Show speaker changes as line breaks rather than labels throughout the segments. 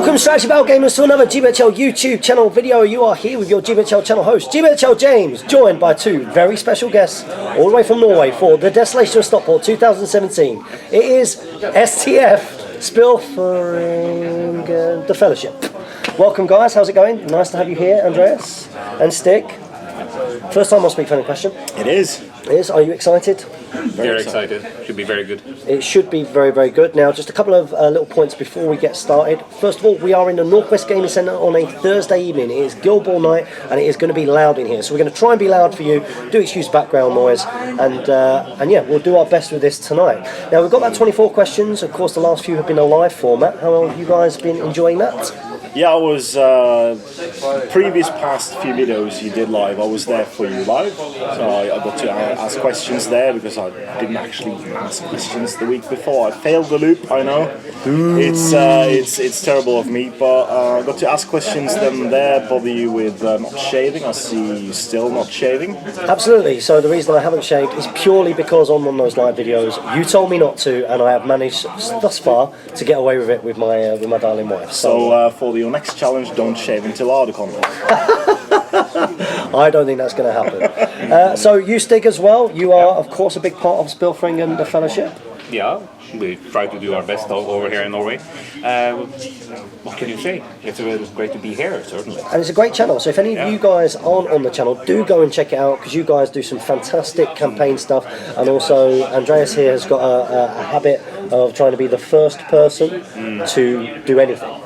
Welcome, Strategy Battle Gamers, to another GBHL YouTube channel video. You are here with your GBHL channel host, GBHL James, joined by two very special guests, all the way from Norway, for the Desolation of Stockport 2017. It is STF, Spilfering the Fellowship. Welcome, guys. How's it going? Nice to have you here, Andreas and Stig. First time I'll speak for any question.
It is.
It is. Are you excited?
Very excited. Should be very good.
It should be very, very good. Now, just a couple of little points before we get started. First of all, we are in the Northwest Gaming Centre on a Thursday evening. It is Guild Ball night, and it is going to be loud in here. So we're going to try and be loud for you, do excuse background noise, and yeah, we'll do our best with this tonight. Now, we've got about 24 questions. Of course, the last few have been a live format. How have you guys been enjoying that?
Yeah, I was, previous past few videos you did live, I was there for you live, so I got to ask questions there because I didn't actually ask questions the week before. I failed the loop, I know. It's terrible of me, but I got to ask questions then there, bother you with not shaving. I see you still not shaving.
Absolutely, so the reason I haven't shaved is purely because on one of those live videos, you told me not to, and I have managed thus far to get away with it with my darling wife.
So for your next challenge, don't shave until our content.
I don't think that's going to happen. So you, Stig, as well, you are of course a big part of Spilfering and the Fellowship.
Yeah, we try to do our best over here in Norway. What can you say? It's great to be here, certainly.
And it's a great channel, so if any of you guys aren't on the channel, do go and check it out, because you guys do some fantastic campaign stuff, and also Andreas here has got a habit of trying to be the first person to do anything.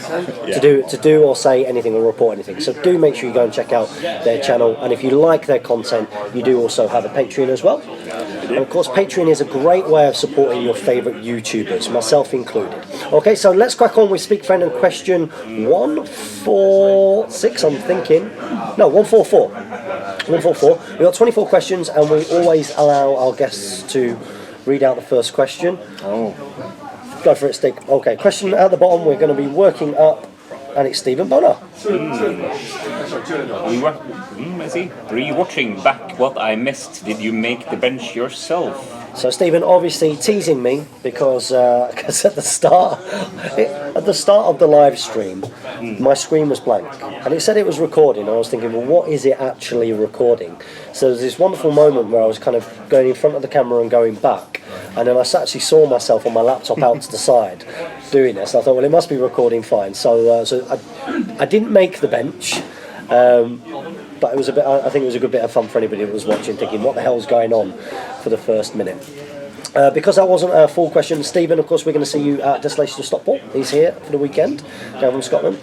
To do or say anything or report anything. So do make sure you go and check out their channel, and if you like their content, you do also have a Patreon as well. And of course, Patreon is a great way of supporting your favourite YouTubers, myself included. Okay, so let's crack on with Speak Friend and question 146, I'm thinking. No, 144. 144. We've got 24 questions, and we always allow our guests to read out the first question.
Oh.
Go for it, Stig. Okay, question at the bottom, we're going to be working up, and it's Stephen Bonner.
Rewatching back what I missed, did you make the bench yourself?
So Stephen obviously teasing me because at the start of the live stream, my screen was blank, and it said it was recording. I was thinking, well, what is it actually recording? So there's this wonderful moment where I was kind of going in front of the camera and going back, and then I actually saw myself on my laptop out to the side doing this. I thought, well, it must be recording fine. So I didn't make the bench. But it was I think it was a good bit of fun for anybody who was watching, thinking, what the hell's going on for the first minute? Because that wasn't a full question, Stephen, of course, we're going to see you at Desolation of Stockport. He's here for the weekend, down from Scotland.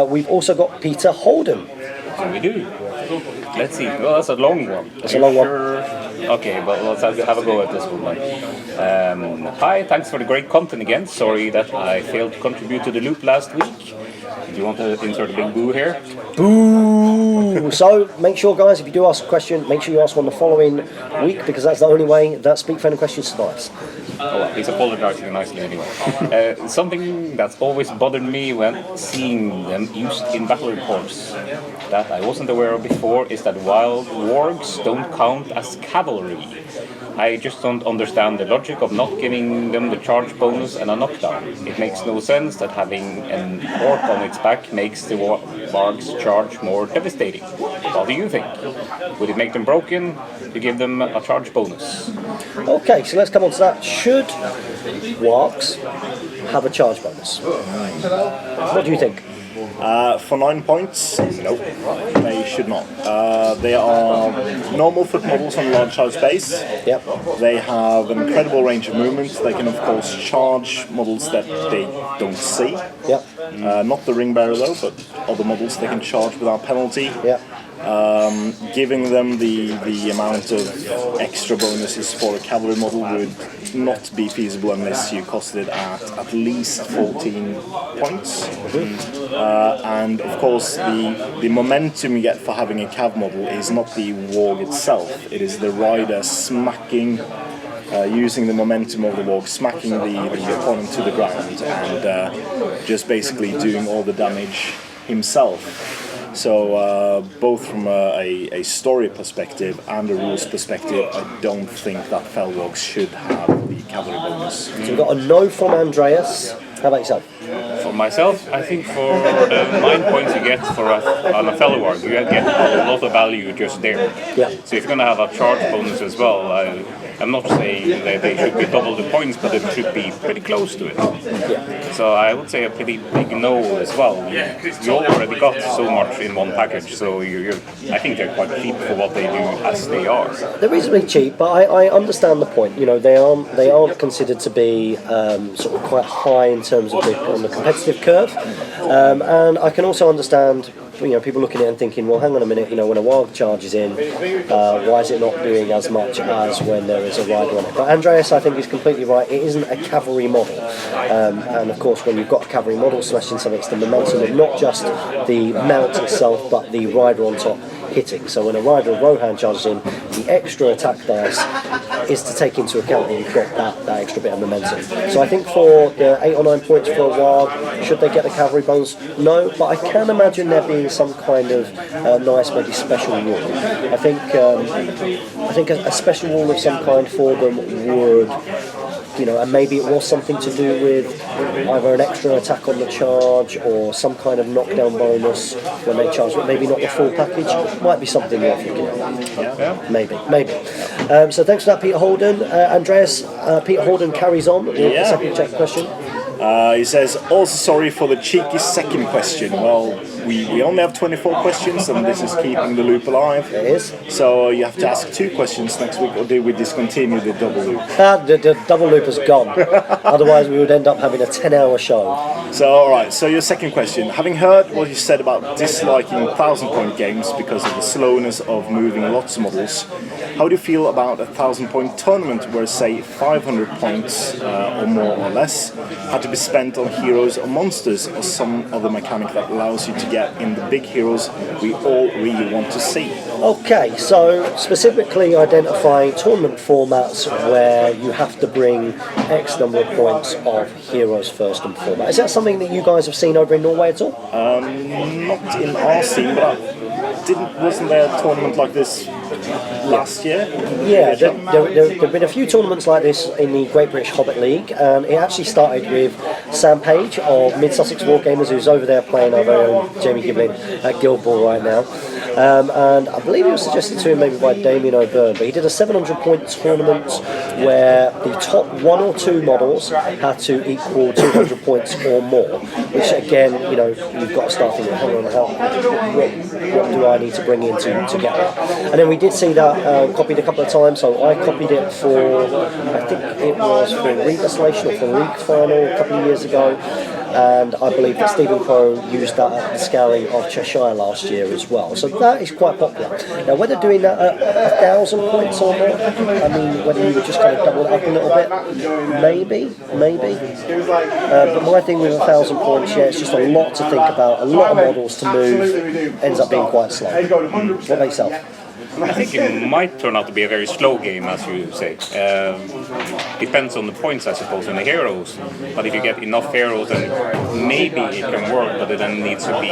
We've also got Peter Holden.
So we do. Let's see. Well, that's a long one.
It's a long one.
Okay, but let's have a go at this one. Hi, thanks for the great content again. Sorry that I failed to contribute to the loop last week. Do you want to insert a big boo here?
Boo! So make sure, guys, if you do ask a question, make sure you ask one the following week, because that's the only way that Speak Friend and Question survives.
Oh, well, he's apologizing nicely anyway. Something that's always bothered me when seeing them used in battle reports that I wasn't aware of before is that wild wargs don't count as cavalry. I just don't understand the logic of not giving them the charge bonus and a knockdown. It makes no sense that having an orc on its back makes the warg's charge more devastating. What do you think? Would it make them broken to give them a charge bonus?
Okay, so let's come on to that. Should wargs have a charge bonus? What do you think?
For 9 points, no, they should not. They are normal foot models on large size base.
Yep.
They have an incredible range of movement. They can, of course, charge models that they don't see.
Yep.
Not the ring bearer though, but other models they can charge without penalty.
Yep.
Giving them the amount of extra bonuses for a cavalry model would not be feasible unless you costed it at least 14 points. And of course the momentum you get for having a cav model is not the warg itself, it is the rider smacking, using the momentum of the warg, smacking the opponent to the ground and just basically doing all the damage himself. So both from a story perspective and a rules perspective, I don't think that Felrogs should have the cavalry bonus.
So we've got a no from Andreas. How about yourself?
For
myself, I think for the 9 points you get on a fellow warg, you get a lot of value just there.
Yeah.
So if you're going to have a charge bonus as well, I'm not saying that they should be double the points, but it should be pretty close to it.
Yeah.
So I would say a pretty big no as well. You already got so much in one package, so I think they're quite cheap for what they do as they are.
They're reasonably cheap, but I understand the point. You know, they aren't considered to be sort of quite high in terms of on the competitive curve, and I can also understand. You know, people looking at it and thinking, well, hang on a minute, you know, when a Warg charges in, why is it not doing as much as when there is a rider on it? But Andreas, I think, is completely right. It isn't a cavalry model. And of course, when you've got a cavalry model smashing something, it's the momentum of not just the mount itself, but the rider on top hitting. So when a rider of Rohan charges in, the extra attack dice is to take into account that you've got that extra bit of momentum. So I think for the 8 or 9 points for a Warg, should they get the cavalry bonus? No, but I can imagine there being some kind of nice, maybe special rule. I think a special rule of some kind for them would, you know, and maybe it was something to do with either an extra attack on the charge or some kind of knockdown bonus when they charge, but maybe not the full package. Might be something worth looking at.
Yeah.
Maybe. So thanks for that, Peter Holden. Andreas, Peter Holden carries on with the second check question.
He says, also sorry for the cheeky second question. Well, we only have 24 questions and this is keeping the loop alive.
It is.
So you have to ask 2 questions next week, or do we discontinue the double loop?
The double loop has gone. Otherwise we would end up having a 10-hour show.
So alright, so your second question. Having heard what you said about disliking 1,000-point games because of the slowness of moving lots of models, how do you feel about a 1,000-point tournament where, say, 500 points or more or less had to be spent on heroes or monsters or some other mechanic that allows you to get in the big heroes we all really want to see?
Okay, so specifically identifying tournament formats where you have to bring X number of points of heroes first and format. Is that something that you guys have seen over in Norway at all?
Not in our scene, but wasn't there a tournament like this last year?
Yeah, there have been a few tournaments like this in the Great British Hobbit League. It actually started with Sam Page of Mid Sussex Wargamers, who's over there playing our very own Jamie Giblin at Guild Ball right now. And I believe it was suggested to him maybe by Damien O'Byrne, but he did a 700-point tournament where the top 1 or 2 models had to equal 200 points or more, which again, you know, you've got to start thinking, hang on, what do I need to bring in to get that? And then we did see that copied a couple of times, so I copied it for, I think it was for Desolation or for League Final a couple of years ago. And I believe that Stephen Crow used that at the Scouring of Cheshire last year as well. So that is quite popular. Now, whether doing that at 1,000 points or more, I mean, whether you would just kind of double it up a little bit, maybe. But my thing with 1,000 points, yeah, it's just a lot to think about, a lot of models to move, ends up being quite slow. What about yourself?
I think it might turn out to be a very slow game, as you say. Depends on the points, I suppose, and the heroes. But if you get enough heroes, then maybe it can work, but it then needs to be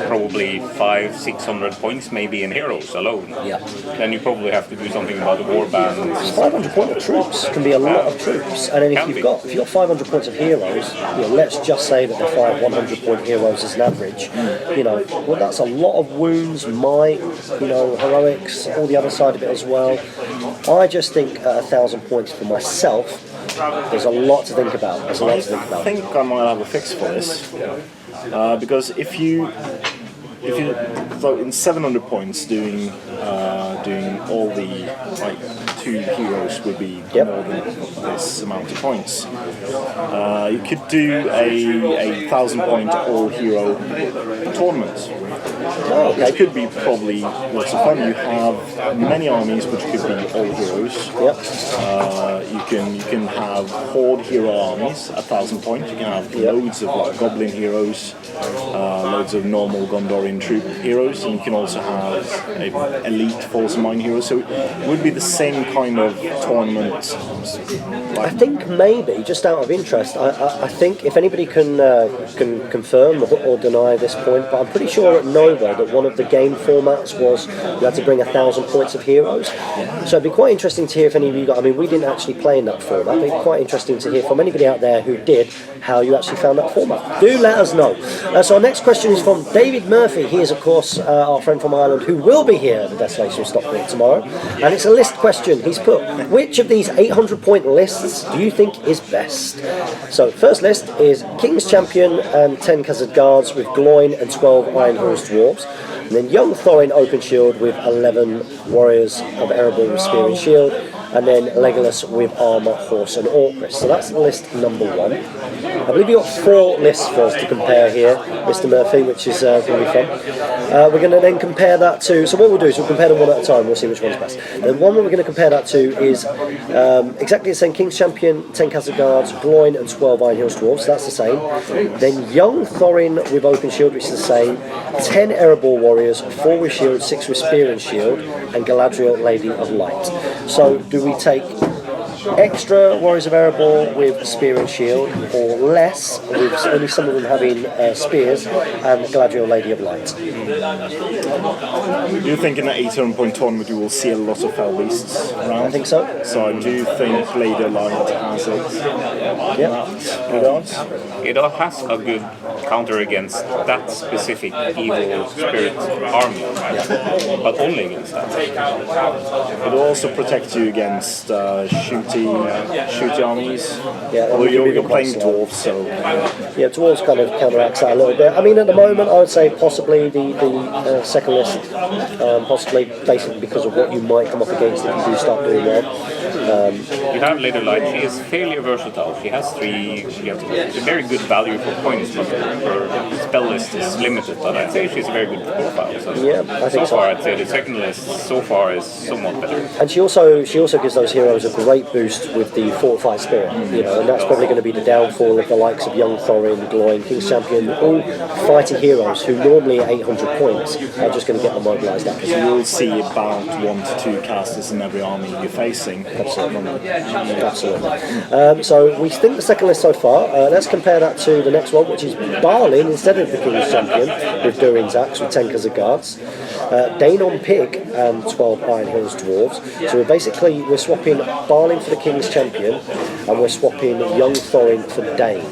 probably 500-600 points, maybe in heroes alone.
Yeah.
Then you probably have to do something about the war bands.
500 points of troops can be a lot of troops, and then if you've got 500 points of heroes, you know, let's just say that they're 100-point heroes as an average. You know, well, that's a lot of wounds, might, you know, heroics, all the other side of it as well. I just think at 1,000 points for myself, there's a lot to think about.
I think I might have a fix for this, because if you so in 700 points doing all the like 2 heroes would be more than this amount of points. You could do a 1,000-point all hero tournament. It could be probably lots of fun. You have many armies which could be all heroes. You can have horde hero armies at 1,000 points. You can have loads of like goblin heroes, loads of normal Gondorian troop heroes, and you can also have elite Force of Mine heroes. So it would be the same kind of tournament.
I think maybe, just out of interest, I think if anybody can confirm or deny this point, but I'm pretty sure at Nova that one of the game formats was you had to bring 1,000 points of heroes. So it'd be quite interesting to hear if any of you got. I mean, we didn't actually play in that format. It'd be quite interesting to hear from anybody out there who did how you actually found that format. Do let us know. So our next question is from David Murphy. He is, of course, our friend from Ireland who will be here at the Desolation of Stockport tomorrow. And it's a list question. He's put, which of these 800-point lists do you think is best? So first list is King's Champion and 10 Khazad Guards with Gloin and 12 Iron Horse Dwarves. And then Young Thorin Open Shield with 11 Warriors of Erebor with Spear and Shield. And then Legolas with Armour, Horse and Orcris. So that's list number 1. I believe you've got 4 lists for us to compare here, Mr. Murphy, which is going to be fun. We're going to then compare that to, so what we'll do is we'll compare them one at a time, we'll see which one's best. The one that we're going to compare that to is exactly the same, King's Champion, 10 Khazad Guards, Gloin and 12 Iron Hills Dwarves, so that's the same. Then Young Thorin with Open Shield, which is the same, 10 Erebor Warriors, 4 with Shield, 6 with Spear and Shield, and Galadriel, Lady of Light. So do we take extra Warriors of Erebor with Spear and Shield, or less, with only some of them having spears, and Galadriel, Lady of Light?
Do you think in an 800-point tournament you will see a lot of fell beasts around?
I think so.
So I do think Lady of Light has it.
Yeah.
It has a good counter against that specific evil spirit army, right? But only against that.
It will also protect you against shooty armies.
Yeah,
although you're playing dwarves, so
yeah, dwarves kind of counteracts that a little bit. I mean, at the moment, I would say possibly the second list, possibly basically because of what you might come up against if you do start doing well.
You have Lady of Light. She is fairly versatile. She has a very good value for points, but her spell list is limited. But I'd say she's a very good profile. So
Yeah, I think so.
far, I'd say the second list so far is somewhat better.
And she also gives those heroes a great boost with the fortified spirit, you know, and that's probably going to be the downfall of the likes of Young Thorin, Gloin, King's Champion, all fighting heroes who normally at 800 points are just going to get them mobilised out.
you will see about 1 to 2 casters in every army you're facing.
Absolutely. So we think the second list so far. Let's compare that to the next one, which is Balin instead of the King's Champion with Durin's Axe with 10 Khazad Guards, Dane on Pig and 12 Iron Hills Dwarves. So we're swapping Balin for the King's Champion, and we're swapping Young Thorin for Dane.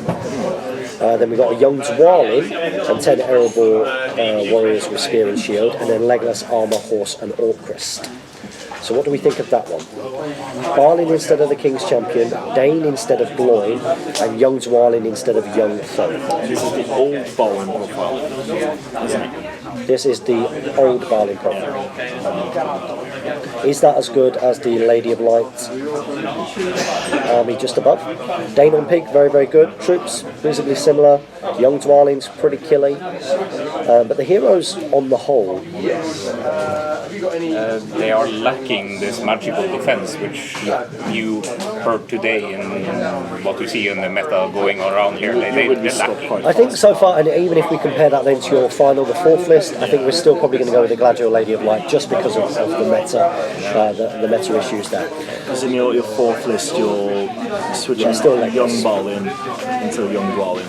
Then we've got a Young Dwalin and 10 Erebor Warriors with Spear and Shield, and then Legolas, Armour, Horse and Orcris. So what do we think of that one? Balin instead of the King's Champion, Dane instead of Gloin, and Young Dwalin instead of Young Thorin.
This is the old Balin profile, isn't it?
This is the old Balin profile. Is that as good as the Lady of Light army just above? Dane on Pig, very, very good. Troops, visibly similar. Young Dwalin's pretty killy. But the heroes on the whole...
They are lacking this magical defense, which you heard today in what we see in the meta going around here. They're lacking.
I think so far, and even if we compare that then to your final, the fourth list, I think we're still probably going to go with the Galadriel, Lady of Light, just because of the meta, the meta issues there.
Because in your fourth list, you're switching Young Balin into Young Dwalin.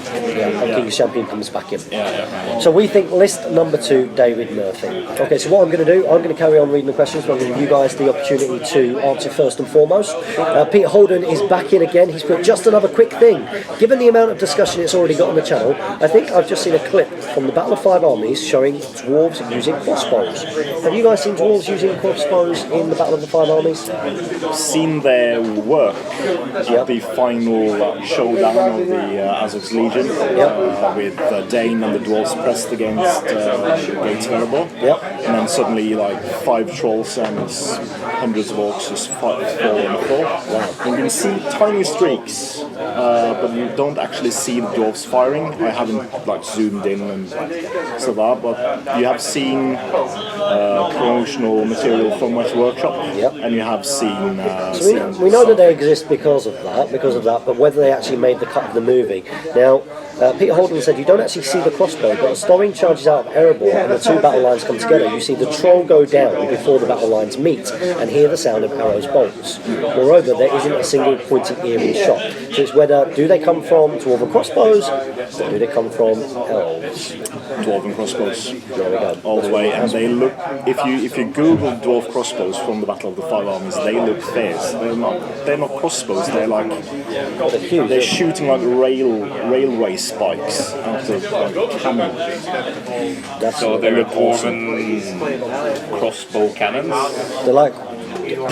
And King's Champion comes back in. So we think list number 2, David Murphy. Okay, so what I'm going to do, I'm going to carry on reading the questions, but I'm going to give you guys the opportunity to answer first and foremost. Peter Holden is back in again. He's put just another quick thing. Given the amount of discussion it's already got on the channel, I think I've just seen a clip from the Battle of Five Armies showing dwarves using crossbows. Have you guys seen dwarves using crossbows in the Battle of the Five Armies?
I've seen their work at the final showdown of the Azog's Legion with Dane and the dwarves pressed against Gates of Erebor. And then suddenly like 5 trolls and hundreds of orcs just fall on the floor. And you can see tiny streaks, but you don't actually see the dwarves firing. I haven't like zoomed in and so that, but you have seen promotional material from West Workshop, and you have seen.
So we know that they exist because of that, but whether they actually made the cut of the movie. Now, Peter Holden said, you don't actually see the crossbow, but as Thorin charges out of Erebor and the two battle lines come together, you see the troll go down before the battle lines meet and hear the sound of arrows' bolts. Moreover, there isn't a single pointed ear in shot. So it's whether, do they come from dwarven crossbows, or do they come from elves?
Dwarven crossbows.
There we go.
All the way, and they look. If you Google dwarf crossbows from the Battle of the Five Armies, they look fierce. They're not crossbows. They're like
They're huge.
they're shooting like railway spikes out of like cannon.
So they're dwarven crossbow cannons.
They're like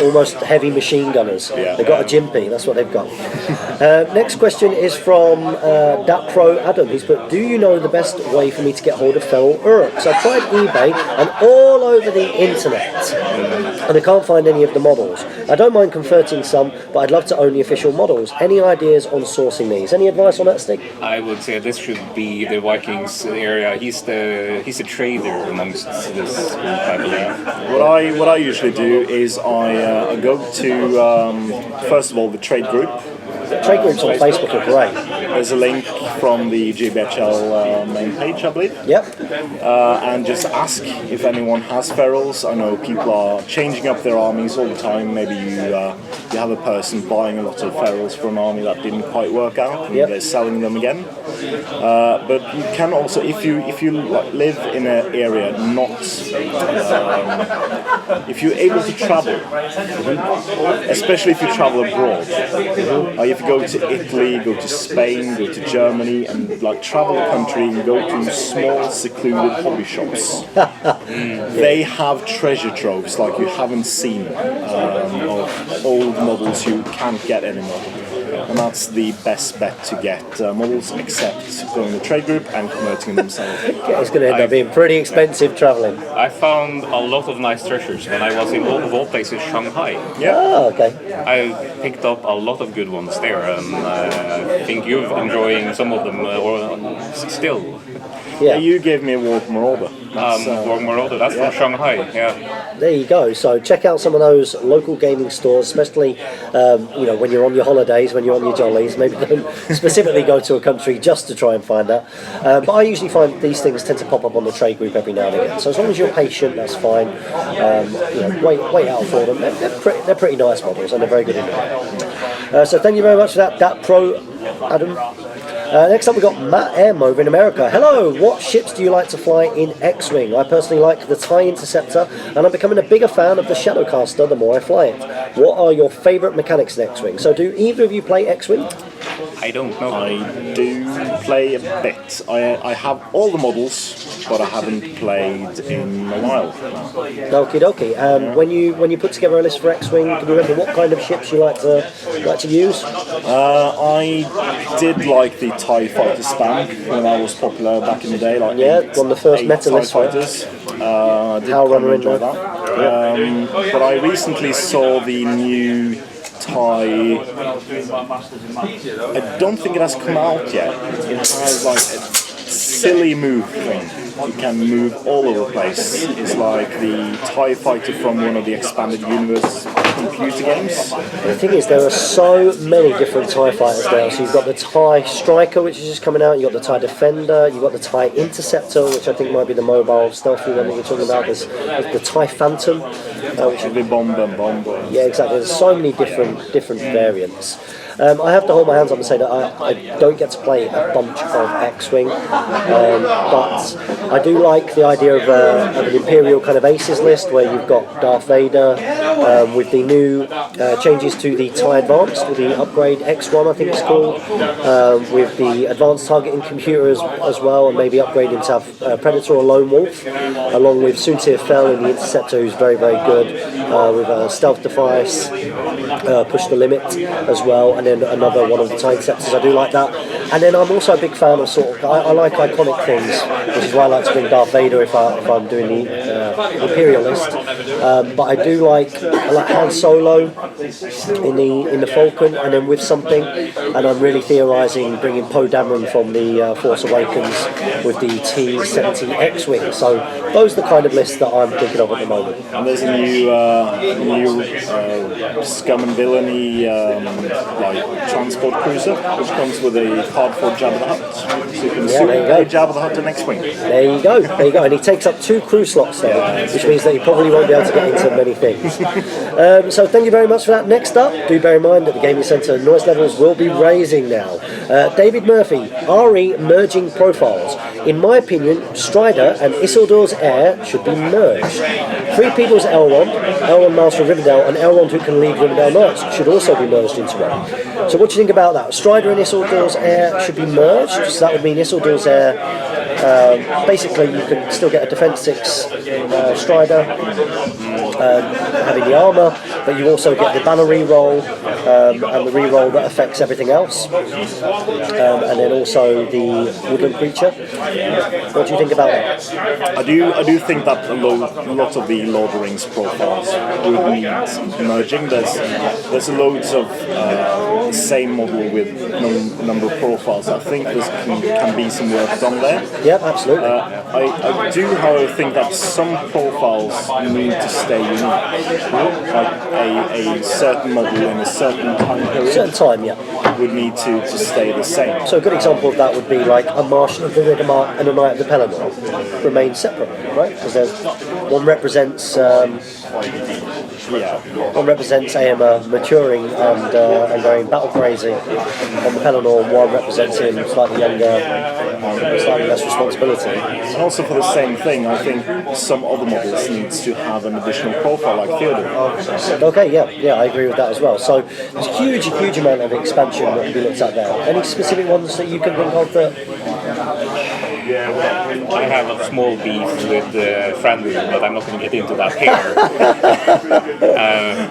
almost heavy machine gunners.
Yeah.
They've got a Jimpy, that's what they've got. Next question is from Dat Pro Adam. He's put, do you know the best way for me to get hold of feral Uruks? I've tried eBay and all over the internet, and I can't find any of the models. I don't mind converting some, but I'd love to own the official models. Any ideas on sourcing these? Any advice on that, Stig?
I would say this should be the Vikings area. He's a trader amongst this group, I believe.
What I usually do is I go to first of all the trade group.
Trade groups on Facebook are great.
There's a link from the GBHL main page, I believe.
Yep.
And just ask if anyone has ferals. I know people are changing up their armies all the time. Maybe you have a person buying a lot of ferals for an army that didn't quite work out, and they're selling them again. But you can also, if you live in an area not, if you're able to travel, especially if you travel abroad, if you go to Italy, go to Spain, go to Germany, and travel the country and go to small secluded hobby shops, they have treasure troves like you haven't seen of old models you can't get anymore. And that's the best bet to get models, except going to the trade group and converting them themselves.
It's going to end up being pretty expensive travelling.
I found a lot of nice treasures when I was in all places Shanghai.
Yeah.
Oh, okay.
I picked up a lot of good ones there, and I think you're enjoying some of them still.
Yeah.
You gave me a Warg Marauder.
Warg Marauder, that's from Shanghai, yeah.
There you go. So check out some of those local gaming stores, especially when you're on your holidays, when you're on your jollies. Maybe don't specifically go to a country just to try and find that. But I usually find these things tend to pop up on the trade group every now and again. So as long as you're patient, that's fine. Wait out for them. They're pretty nice models, and they're very good in there. So thank you very much for that Pro Adam. Next up we've got Matt M over in America. Hello, what ships do you like to fly in X-Wing? I personally like the TIE Interceptor, and I'm becoming a bigger fan of the Shadowcaster the more I fly it. What are your favourite mechanics in X-Wing? So do either of you play X-Wing?
I don't know.
I do play a bit. I have all the models, but I haven't played in a while.
Okie dokie. When you put together a list for X-Wing, can you remember what kind of ships you like to use?
I did like the TIE Fighter Span when that was popular back in the day. One
of the first meta lists.
Fighters. I did kind of enjoy that. But I recently saw the new TIE. I don't think it has come out yet. It has a silly move thing. You can move all over the place. It's like the TIE Fighter from one of the Expanded Universe computer games.
The thing is, there are so many different TIE fighters now. So you've got the TIE Striker, which is just coming out. You've got the TIE Defender. You've got the TIE Interceptor, which I think might be the mobile stealthy one that you're talking about. There's the TIE Phantom, which is
the bomber.
Yeah, exactly. There's so many different variants. I have to hold my hands up and say that I don't get to play a bunch of X-Wing, but I do like the idea of an Imperial kind of aces list where you've got Darth Vader with the new changes to the TIE Advanced, with the upgrade X1 I think it's called, with the advanced targeting computer as well, and maybe upgrading to have Predator or Lone Wolf, along with Soontir Fel in the Interceptor, who's very, very good, with a stealth device, push the limit as well, and then another one of the TIE Interceptors. I do like that. And then I'm also a big fan of I like iconic things, which is why I like to bring Darth Vader if I'm doing Imperialist, but I do like Han Solo in the Falcon, and then with something, and I'm really theorising bringing Poe Dameron from the Force Awakens with the T-70 X-Wing. So those are the kind of lists that I'm thinking of at the moment.
And there's a new scum and villainy like transport cruiser, which comes with a card for Jabba the Hutt. So you can play Jabba the Hutt and X-Wing.
There you go, and he takes up 2 crew slots there, which means that he probably won't be able to get into many things. So thank you very much for that. Next up, do bear in mind that the Gaming Centre noise levels will be raising now. David Murphy, RE merging profiles. In my opinion, Strider and Isildur's Heir should be merged. 3 People's Elrond Master of Rivendell, and Elrond who can lead Rivendell Knights should also be merged into one. So what do you think about that? Strider and Isildur's Heir should be merged, so that would mean Isildur's Heir, basically you can still get a Defence 6 Strider having the armour, but you also get the banner reroll and the reroll that affects everything else, and then also the woodland creature. What do you think about that?
I do think that a lot of the Lord of the Rings profiles would need merging. There's loads of the same model with number of profiles. I think there can be some work done there.
Yep, absolutely.
I do, however, think that some profiles need to stay unique. Like a certain model in a certain time period.
Certain time, yeah.
Would need to stay the same.
So a good example of that would be like a Marshal of the Riddermark and a Knight of the Pelennor remain separate, right? Because one represents one represents Aemma maturing and going battle crazy on the Pelennor, and one represents him slightly younger, slightly less responsibility.
And also for the same thing, I think some other models needs to have an additional profile like Theodore.
Okay, yeah, I agree with that as well. So there's a huge amount of expansion that can be looked at there. Any specific ones that you can think of that?
I have a small beef with Friendly, but I'm not going to get into that here.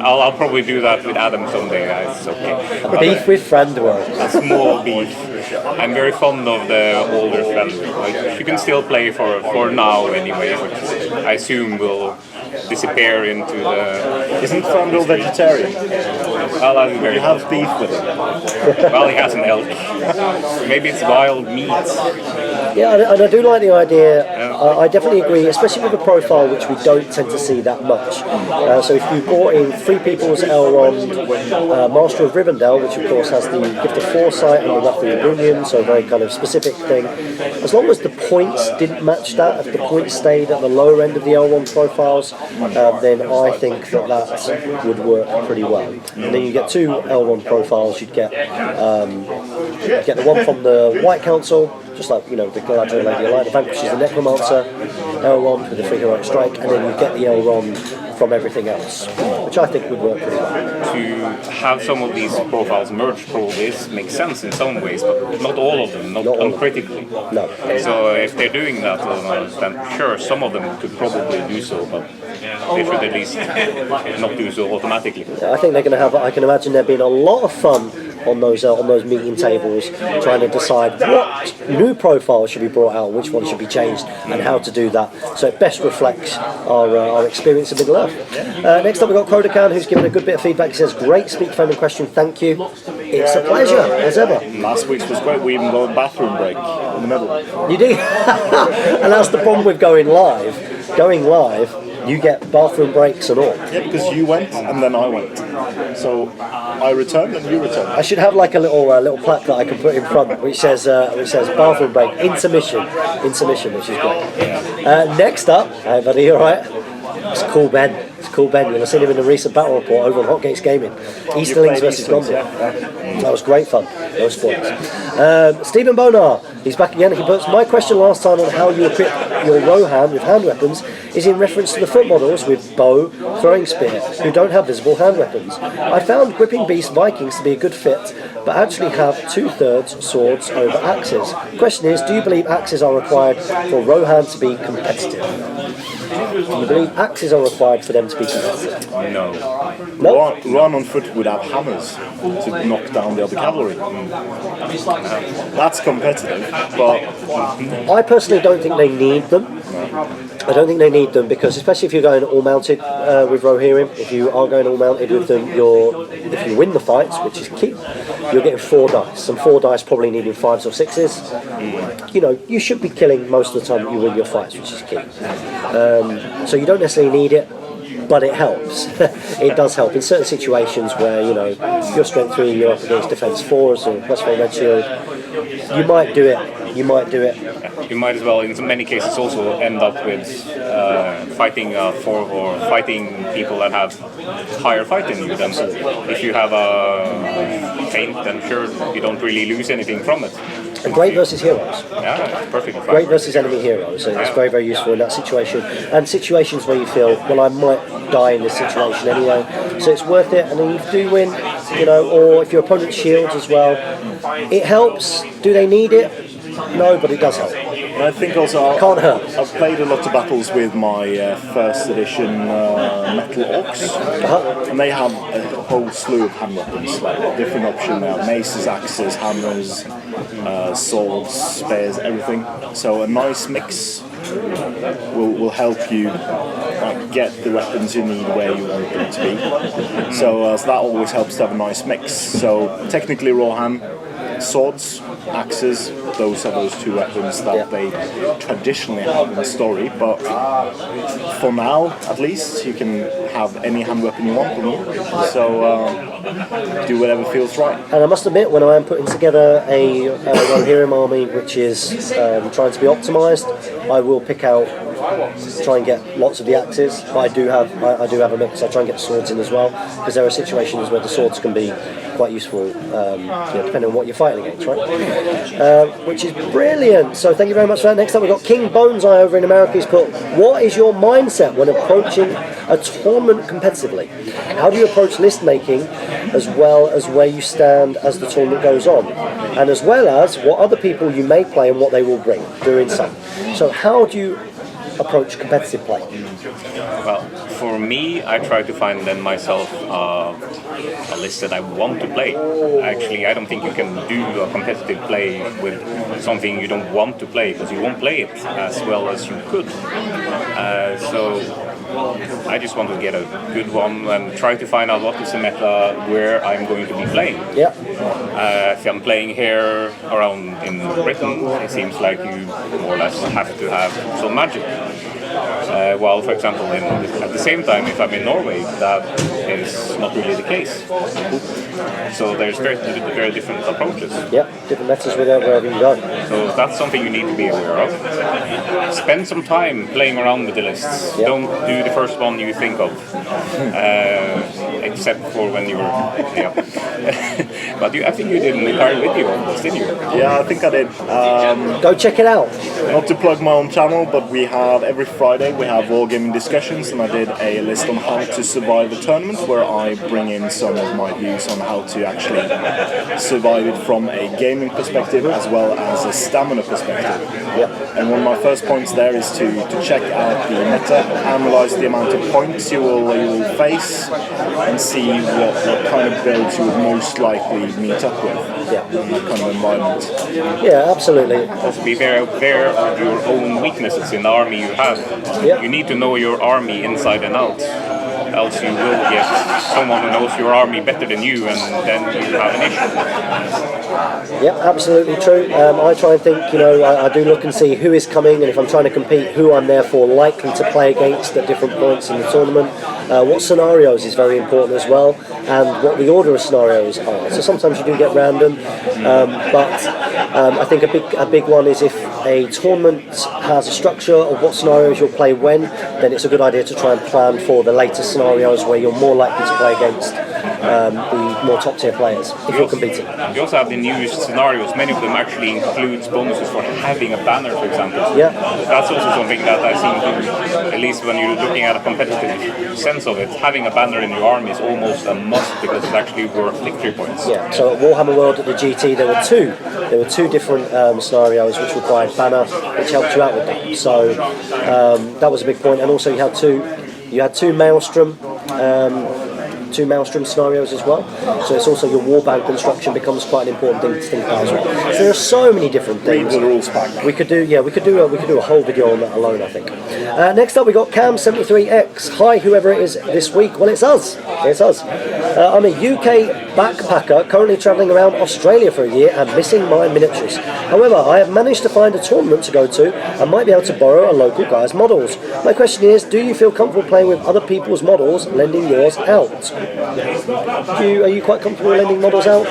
I'll probably do that with Adam someday. It's okay.
Beef with Frandwell.
A small beef. I'm very fond of the older Friendly. Like, you can still play for now anyway, which I assume will disappear into the...
Isn't Frandwell vegetarian?
Well, that's very...
You have beef with him.
Well, he has an elk. Maybe it's wild meat.
Yeah, and I do like the idea. I definitely agree, especially with the profile, which we don't tend to see that much. So if you brought in 3 People's Elrond, Master of Rivendell, which of course has the Gift of Foresight and the Wrath of the Union, so a very kind of specific thing. As long as the points didn't match that, if the points stayed at the lower end of the Elrond profiles, then I think that would work pretty well. And then you get 2 Elrond profiles. You'd get the one from the White Council, just like, the Galadriel Lady of Light, the Vanquishes the Necromancer, Elrond with the Free Heroic Strike, and then you get the Elrond from everything else, which I think would work pretty well.
To have some of these profiles merged probably makes sense in some ways, but not all of them, not uncritically.
No.
So if they're doing that, then sure, some of them could probably do so, but they should at least not do so automatically.
I think they're going to have. I can imagine there being a lot of fun on those meeting tables, trying to decide what new profiles should be brought out, which ones should be changed, and how to do that, so it best reflects our experience of Middle Earth. Next up, we've got Kodakan, who's given a good bit of feedback. He says, "Great speak fandom question, thank you. It's a pleasure as ever."
Last week's was great. We even got a bathroom break in the middle.
You do, and that's the problem with going live. Going live, you get bathroom breaks and all.
Yeah, because you went and then I went. So I returned and you returned.
I should have like a little plaque that I can put in front, which says bathroom break, intermission, which is great. Next up, hey buddy, you alright? It's Cool Ben. You'll have seen him in the recent battle report over on Hot Gates Gaming. Easterlings versus Gondor. That was great fun. No spoilers. Stephen Bonar, he's back again. He puts, my question last time on how you equip your Rohan with hand weapons is in reference to the foot models with bow, throwing spear, who don't have visible hand weapons. I found Gripping Beast Vikings to be a good fit, but actually have 2/3 swords over axes. Question is, do you believe axes are required for Rohan to be competitive? Do you believe axes are required for them to be competitive?
No.
Rohan on foot would have hammers to knock down the other cavalry. That's competitive, but
I personally don't think they need them. I don't think they need them because, especially if you're going all mounted with Rohirrim, if you are going all mounted with them, if you win the fights, which is key, you're getting 4 dice. And 4 dice probably needing 5s or 6s. You know, you should be killing most of the time that you win your fights, which is key. So you don't necessarily need it, but it helps. It does help in certain situations where, you know, if you're strength 3 and you're up against defense 4s or +4 red shield, you might do it. You might as well, in many cases, also end up with fighting fighting people that have higher fight than you. Then, if you have a feint, then sure, you don't really lose anything from it. And great versus heroes.
Yeah, it's perfectly fine.
Great versus enemy heroes. It's very, very useful in that situation. And situations where you feel, well, I might die in this situation anyway, so it's worth it. And then you do win, you know, or if your opponent shields as well, it helps. Do they need it? No, but it does help.
And I think also
Can't hurt.
I've played a lot of battles with my first edition metal orcs, and they have a whole slew of hand weapons, like different options. They have maces, axes, hammers, swords, spears, everything. So a nice mix will help you get the weapons you need where you want them to be. So that always helps to have a nice mix. So technically Rohan, swords, axes, those are those 2 weapons that they traditionally have in the story, but for now at least you can have any hand weapon you want. So do whatever feels right.
And I must admit, when I am putting together a Rohirrim army which is trying to be optimised, I will pick out, try and get lots of the axes, but I do have a mix. I try and get the swords in as well, because there are situations where the swords can be quite useful, you know, depending on what you're fighting against, right? Which is brilliant. So thank you very much for that. Next up, we've got King Boneseye over in America. He's put, what is your mindset when approaching a tournament competitively? How do you approach list making, as well as where you stand as the tournament goes on, and as well as what other people you may play and what they will bring during some? So how do you approach competitive play?
Well, for me, I try to find then myself a list that I want to play. Actually, I don't think you can do a competitive play with something you don't want to play, because you won't play it as well as you could. So I just want to get a good one and try to find out what is the meta where I'm going to be playing.
Yeah.
If I'm playing here around in Britain, it seems like you more or less have to have some magic. While, for example, at the same time, if I'm in Norway, that is not really the case. So there's very different approaches.
Yeah, different metas wherever you go.
So that's something you need to be aware of. Spend some time playing around with the lists.
Yeah.
Don't do the first one you think of, except for when you were. Yeah. But I think you did an entire video on this, didn't you?
Yeah, I think I did.
Go check it out.
Not to plug my own channel, but we have every Friday we have wargaming discussions, and I did a list on how to survive a tournament, where I bring in some of my views on how to actually survive it from a gaming perspective as well as a stamina perspective.
Yeah.
And one of my first points there is to check out the meta, analyze the amount of points you will face, and see what kind of builds you would most likely meet up with.
Yeah.
In that kind of environment.
Yeah, absolutely.
Also be very aware of your own weaknesses in the army you have.
Yep.
You need to know your army inside and out. Else you will get someone who knows your army better than you, and then you have an issue.
Yeah, absolutely true. I try and think, you know, I do look and see who is coming, and if I'm trying to compete, who I'm therefore likely to play against at different points in the tournament. What scenarios is very important as well, and what the order of scenarios are. So sometimes you do get random, but I think a big one is if a tournament has a structure of what scenarios you'll play when, then it's a good idea to try and plan for the later scenarios where you're more likely to play against the more top tier players if you're competing.
You also have the new scenarios. Many of them actually includes bonuses for having a banner, for example.
Yeah.
That's also something that I seem to, at least when you're looking at a competitive sense of it, having a banner in your army is almost a must, because it's actually worth victory points.
Yeah. So at Warhammer World at the GT, there were two different scenarios which required banner, which helped you out with that. So that was a big point, and also you had two Maelstrom two maelstrom scenarios as well. So it's also your warband construction becomes quite an important thing to think about as well. So there are so many different things.
Read the rules pack.
We could do a whole video on that alone, I think. Next up, we got Cam73X. Hi, whoever it is this week. Well, it's us. It's us. I'm a UK backpacker currently travelling around Australia for a year and missing my miniatures. However, I have managed to find a tournament to go to and might be able to borrow a local guy's models. My question is, do you feel comfortable playing with other people's models, lending yours out? Are you quite comfortable lending models out?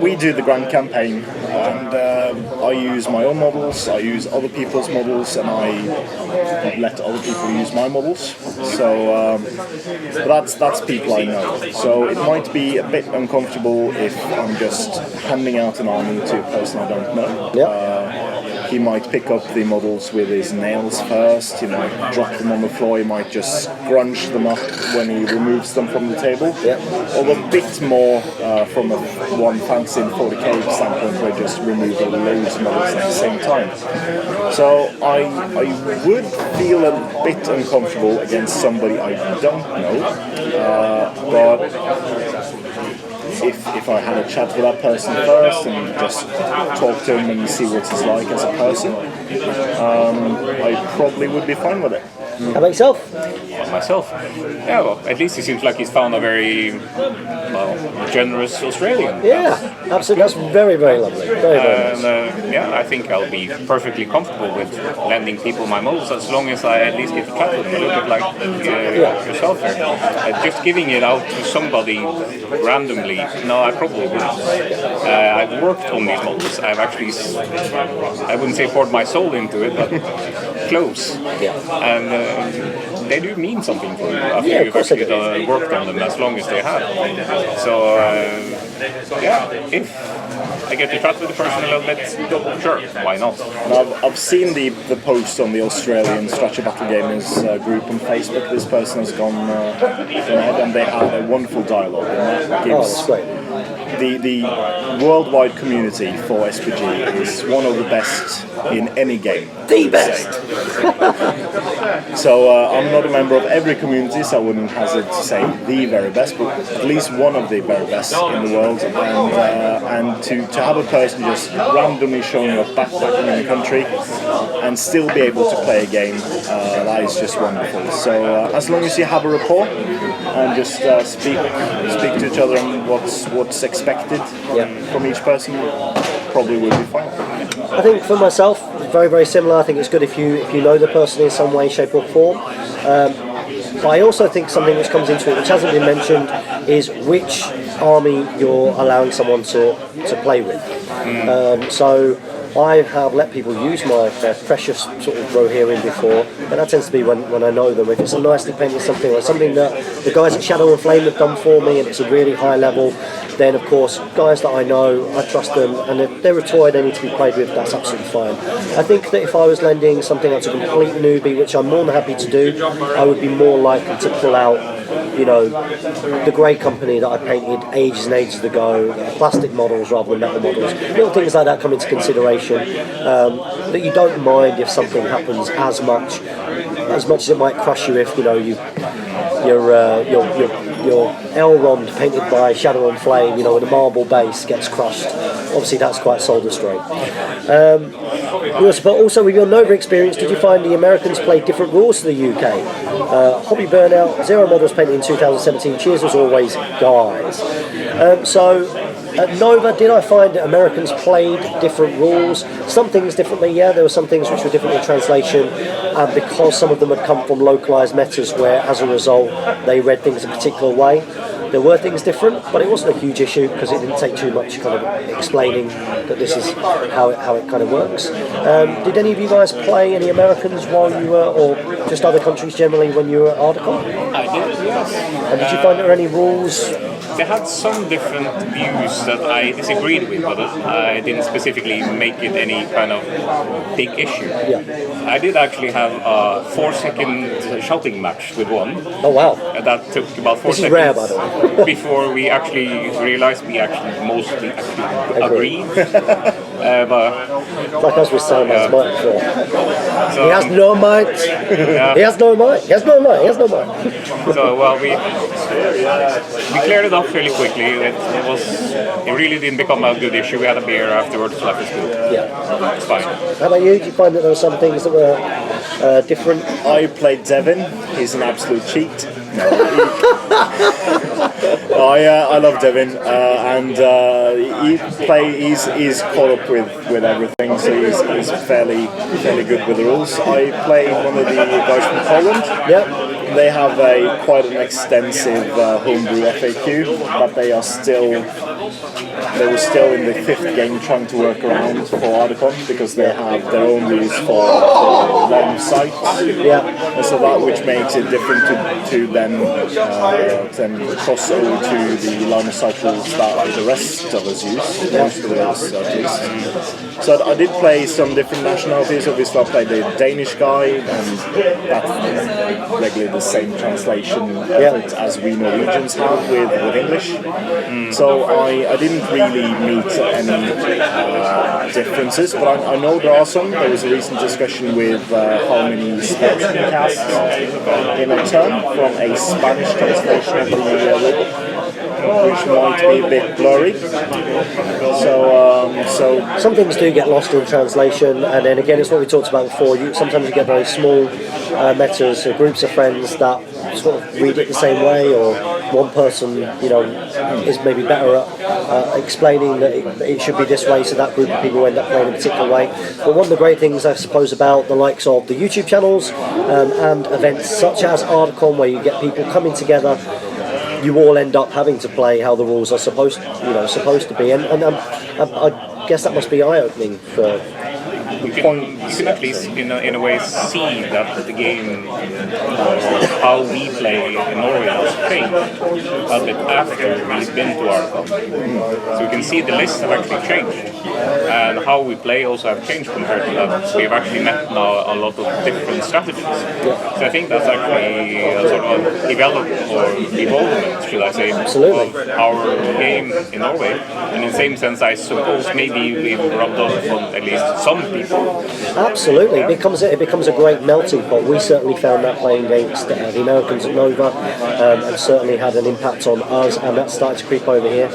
We do the grand campaign, and I use my own models, I use other people's models, and I let other people use my models. So that's people I know. So it might be a bit uncomfortable if I'm just handing out an army to a person I don't know.
Yeah.
He might pick up the models with his nails first, he might drop them on the floor, he might just scrunch them up when he removes them from the table.
Yeah.
Or a bit more from one fancy 40k standpoint where just remove loads of models at the same time. So I would feel a bit uncomfortable against somebody I don't know, but if I had a chat with that person first and just talk to him and see what he's like as a person, I probably would be fine with it.
How about yourself?
Myself? Yeah, well, at least he seems like he's found a very, generous Australian.
Yeah, absolutely. That's very, very lovely. Very, very nice.
I think I'll be perfectly comfortable with lending people my models as long as I at least get to chat with them a little bit like yourself here. Just giving it out to somebody randomly, no, I probably wouldn't. I've worked on these models. I've actually, I wouldn't say poured my soul into it, but close.
Yeah.
And they do mean something for you after you've actually worked on them, as long as they have. So, if I get to chat with the person a little bit, sure, why not?
Now, I've seen the post on the Australian Strategy Battle Gamers group on Facebook. This person has gone ahead and they had a wonderful dialogue. And that gives
that's great.
The worldwide community for SBG is one of the best in any game.
The best!
So I'm not a member of every community, so I wouldn't hazard to say the very best, but at least one of the very best in the world. And to have a person just randomly showing up backpacking in the country and still be able to play a game, that is just wonderful. So as long as you have a rapport and just speak to each other on what's expected from each person, probably would be fine.
I think for myself, very, very similar. I think it's good if you know the person in some way, shape or form. But I also think something which comes into it, which hasn't been mentioned, is which army you're allowing someone to play with. So I have let people use my precious sort of Rohan before, but that tends to be when I know them. If it's a nicely painted something or something that the guys at Shadow and Flame have done for me and it's a really high level, then of course guys that I know, I trust them, and if they're a toy they need to be played with, that's absolutely fine. I think that if I was lending something that's a complete newbie, which I'm more than happy to do, I would be more likely to pull out, the Grey Company that I painted ages and ages ago, plastic models rather than metal models. Little things like that come into consideration. That you don't mind if something happens as much as it might crush you if your Elrond painted by Shadow and Flame, with a marble base gets crushed. Obviously that's quite soul destroying. But also with your Nova experience, did you find the Americans played different rules to the UK? Hobby Burnout, 0 models painted in 2017, cheers as always, guys. So at Nova, did I find that Americans played different rules? Some things differently, there were some things which were different in translation, and because some of them had come from localised metas where, as a result, they read things a particular way. There were things different, but it wasn't a huge issue because it didn't take too much kind of explaining that this is how it kind of works. Did any of you guys play any Americans while you were, or just other countries generally when you were at Ardacon?
I did, yes.
And did you find there were any rules?
They had some different views that I disagreed with, but I didn't specifically make it any kind of big issue.
Yeah.
I did actually have a 4-second shouting match with one.
Oh wow.
That took about 4 seconds.
This is rare, by the way.
Before we actually realized we mostly agreed. But
Like as we saying about might before.
so,
He has no might. He has no might. He has no might. He has no might.
so well, we cleared it up fairly quickly. It really didn't become a good issue. We had a beer afterwards, like it's good.
Yeah.
It's fine.
How about you? Did you find that there were some things that were different?
I played Devin. He's an absolute cheat. I love Devin, and he's caught up with everything, so he's fairly good with the rules. I played one of the guys from Poland.
Yeah.
They have quite an extensive homebrew FAQ, but they were still in the 5th game trying to work around for Ardacon because they have their own rules for long sight.
Yeah.
And so that which makes it different to then cross over to the line of sight rules that the rest of us use, most of us at least. So I did play some different nationalities. Obviously I played the Danish guy, and that's regularly the same translation effort as we Norwegians have with English. So I didn't really meet any differences, but I know there are some. There was a recent discussion with how many spells you can cast in a turn from a Spanish translation of the rule, which might be a bit blurry. So
some things do get lost in translation, and then again, it's what we talked about before. Sometimes you get very small metas, groups of friends that sort of read it the same way, or one person, is maybe better at explaining that it should be this way, so that group of people end up playing a particular way. But one of the great things, I suppose, about the likes of the YouTube channels and events such as Ardacon, where you get people coming together, you all end up having to play how the rules are supposed to be, and I guess that must be eye-opening for.
You can at least, in a way, see that the game, how we play in Norway, has changed a bit after we've been to Ardacon. So we can see the lists have actually changed, and how we play also have changed compared to that. We've actually met now a lot of different strategies. So I think that's actually a sort of development or evolvement, should I say,
Absolutely.
of our game in Norway. And in the same sense, I suppose maybe we've rubbed off on at least some people.
Absolutely, it becomes a great melting pot. We certainly found that playing against the Americans at Nova, and certainly had an impact on us, and that started to creep over here.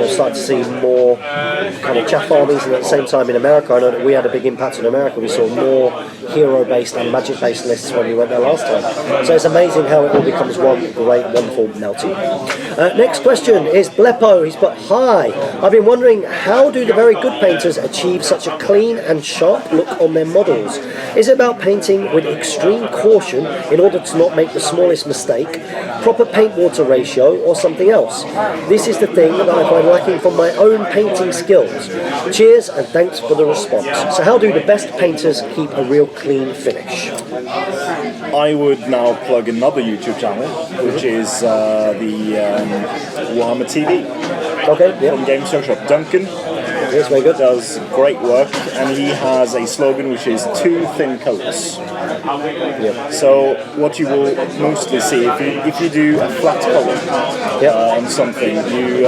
Started to see more kind of chaff armies, and at the same time in America, I know that we had a big impact in America. We saw more hero-based and magic-based lists when we went there last time. So it's amazing how it all becomes one great, wonderful melting pot. Next question is Bleppo. He's put, hi, I've been wondering, how do the very good painters achieve such a clean and sharp look on their models? Is it about painting with extreme caution in order to not make the smallest mistake, proper paint-water ratio, or something else? This is the thing that I find lacking from my own painting skills. Cheers and thanks for the response. So how do the best painters keep a real clean finish?
I would now plug another YouTube channel, which is the Warhammer TV.
Okay, yeah.
From Games Workshop. Duncan.
Yes, very good.
Does great work, and he has a slogan which is 2 thin coats.
Yeah.
So what you will mostly see, if you do a flat colour on something, you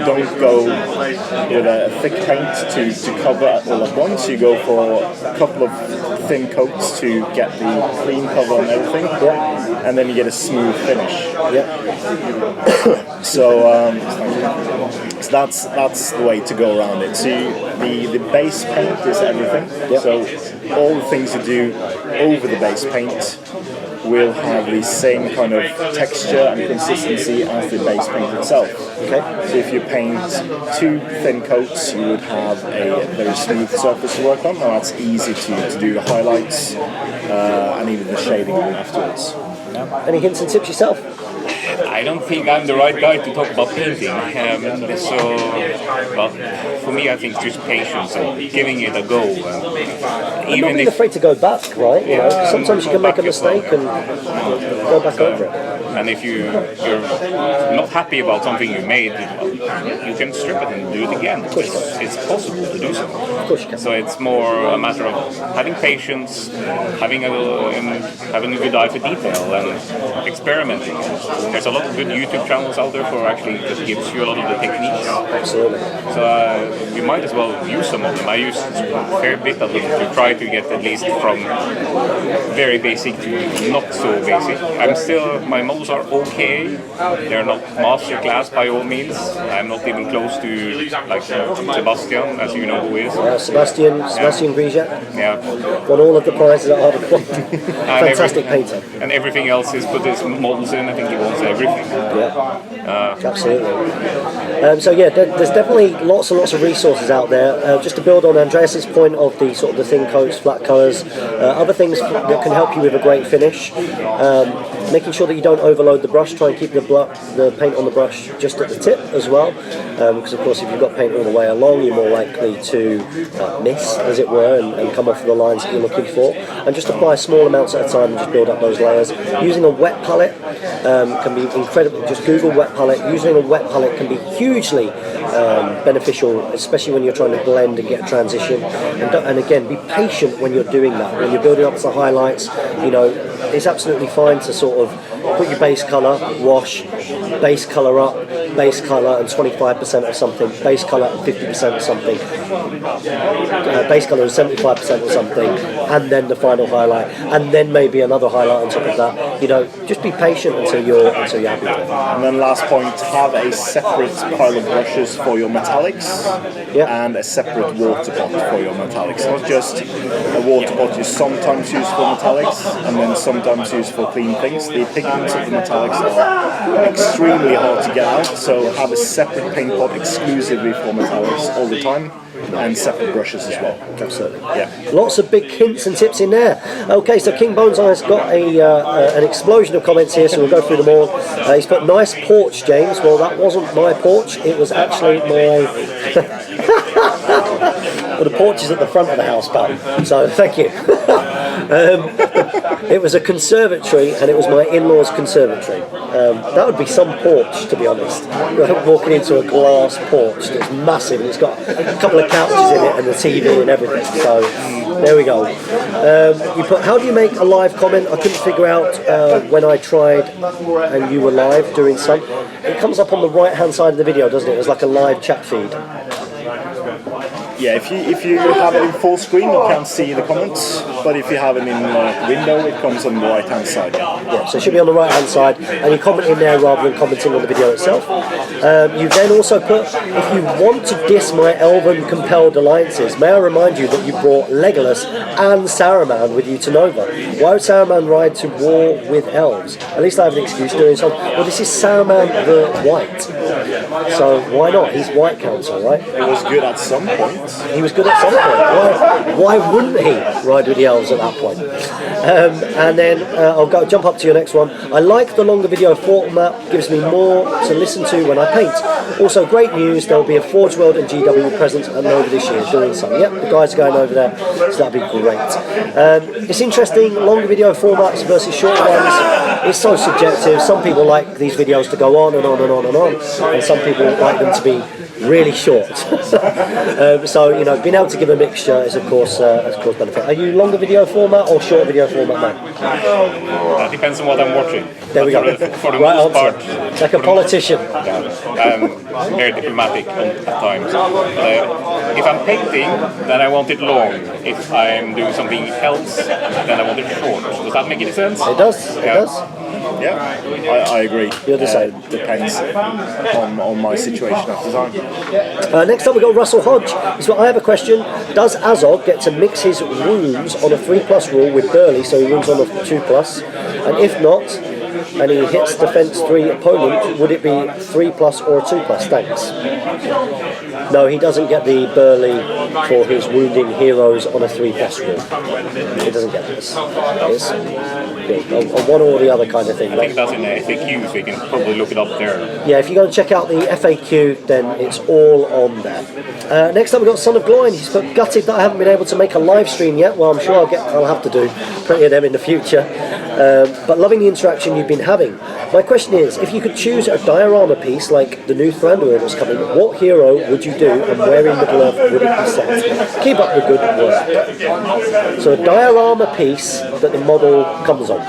don't go with a thick paint to cover it all at once. You go for a couple of thin coats to get the clean cover on everything, and then you get a smooth finish. So that's the way to go around it. So the base paint is everything. So all the things you do over the base paint will have the same kind of texture and consistency as the base paint itself. Okay. So if you paint 2 thin coats, you would have a very smooth surface to work on, and that's easy to do the highlights and even the shading afterwards.
Any hints and tips yourself?
I don't think I'm the right guy to talk about painting. But for me, I think just patience and giving it a go.
And not being afraid to go back, right? Sometimes you can make a mistake and go back over it.
And if you're not happy about something you made, you can strip it and do it again. It's possible to do so.
Of course you can.
So it's more a matter of having patience, having a good eye for detail, and experimenting. There's a lot lot of good YouTube channels out there for actually just gives you a lot of the techniques.
Absolutely.
So you might as well use some of them. I use a fair bit of them to try to get at least from very basic to not so basic. My models are okay. They're not master class by all means. I'm not even close to like Sebastian, as you know who is.
Sebastian Grijak
Yeah.
won all of the prizes at Arctic. Fantastic painter.
And everything else is put his models in. I think he wants everything.
Yeah, absolutely. So yeah, there's definitely lots and lots of resources out there. Just to build on Andreas's point of the sort of the thin coats, flat colours, other things that can help you with a great finish. Making sure that you don't overload the brush. Try and keep the paint on the brush just at the tip as well, because of course if you've got paint all the way along, you're more likely to miss, as it were, and come off the lines that you're looking for. And just apply small amounts at a time and just build up those layers. Using a wet palette can be incredible. Just Google wet palette. Using a wet palette can be hugely beneficial, especially when you're trying to blend and get transition. And again, be patient when you're doing that. When you're building up the highlights, it's absolutely fine to sort of put your base colour, wash, base colour up, base colour and 25% of something, base colour and 50% of something, base colour and 75% of something, and then the final highlight, and then maybe another highlight on top of that. Just be patient until you're happy with it.
And then last point, have a separate pile of brushes for your metallics and a separate water pot for your metallics. Not just a water pot you sometimes use for metallics and then sometimes use for clean things. The pigments of the metallics are extremely hard to get out, so have a separate paint pot exclusively for metallics all the time, and separate brushes as well.
Absolutely.
Yeah.
Lots of big hints and tips in there. Okay, so King Bones Eye's got an explosion of comments here, so we'll go through them all. He's put nice porch, James. Well, that wasn't my porch. It was actually my. Well, the porch is at the front of the house, pal. So thank you. It was a conservatory, and it was my in-laws' conservatory. That would be some porch, to be honest. Walking into a glass porch that's massive, and it's got a couple of couches in it and the TV and everything. So there we go. You put, how do you make a live comment? I couldn't figure out when I tried and you were live doing some. It comes up on the right-hand side of the video, doesn't it? It's like a live chat feed.
Yeah, if you have it in full screen, you can't see the comments, but if you have it in window, it comes on the right-hand side.
Yeah, so it should be on the right-hand side, and you comment in there rather than commenting on the video itself. You then also put, if you want to diss my elven compelled alliances, may I remind you that you brought Legolas and Saruman with you to Nova. Why would Saruman ride to war with elves? At least I have an excuse doing something. Well, this is Saruman the White, so why not? He's White Council, right?
It was good at some point.
He was good at some point. Why wouldn't he ride with the elves at that point? And then I'll jump up to your next one. I like the longer video format, gives me more to listen to when I paint. Also, great news, there will be a Forge World and GW presence at Nova this year doing some. Yep, the guys are going over there, so that'll be great. It's interesting, longer video formats versus shorter ones. It's so subjective. Some people like these videos to go on and on and on and on, and some people like them to be really short. So being able to give a mixture is of course benefit. Are you longer video format or short video format man?
That depends on what I'm watching.
There we go.
For the
Right
most part,
answer. Like a politician.
I'm very diplomatic at times. If I'm painting, then I want it long. If I'm doing something else, then I want it short. Does that make any sense?
It does. It does.
Yeah, I agree.
You're the same.
Depends on my situation at the time.
Next up we've got Russell Hodge. I have a question. Does Azog get to mix his wounds on a 3+ rule with Burley so he runs on a 2+? And if not, and he hits defense 3 opponent, would it be 3+ or a 2+? Thanks. No, he doesn't get the Burley for his wounding heroes on a 3+ rule. He doesn't get this. It's a one or the other kind of thing.
I think that's in the FAQ, so you can probably look it up there.
Yeah, if you go and check out the FAQ, then it's all on there. Next up we've got Son of Gloin. He's put, gutted that I haven't been able to make a live stream yet. Well, I'm sure I'll have to do plenty of them in the future. But loving the interaction you've been having. My question is, if you could choose a diorama piece like the new Thranduil that's coming, what hero would you do and where in Middle-earth would it be set? Keep up the good work. So a diorama piece that the model comes on.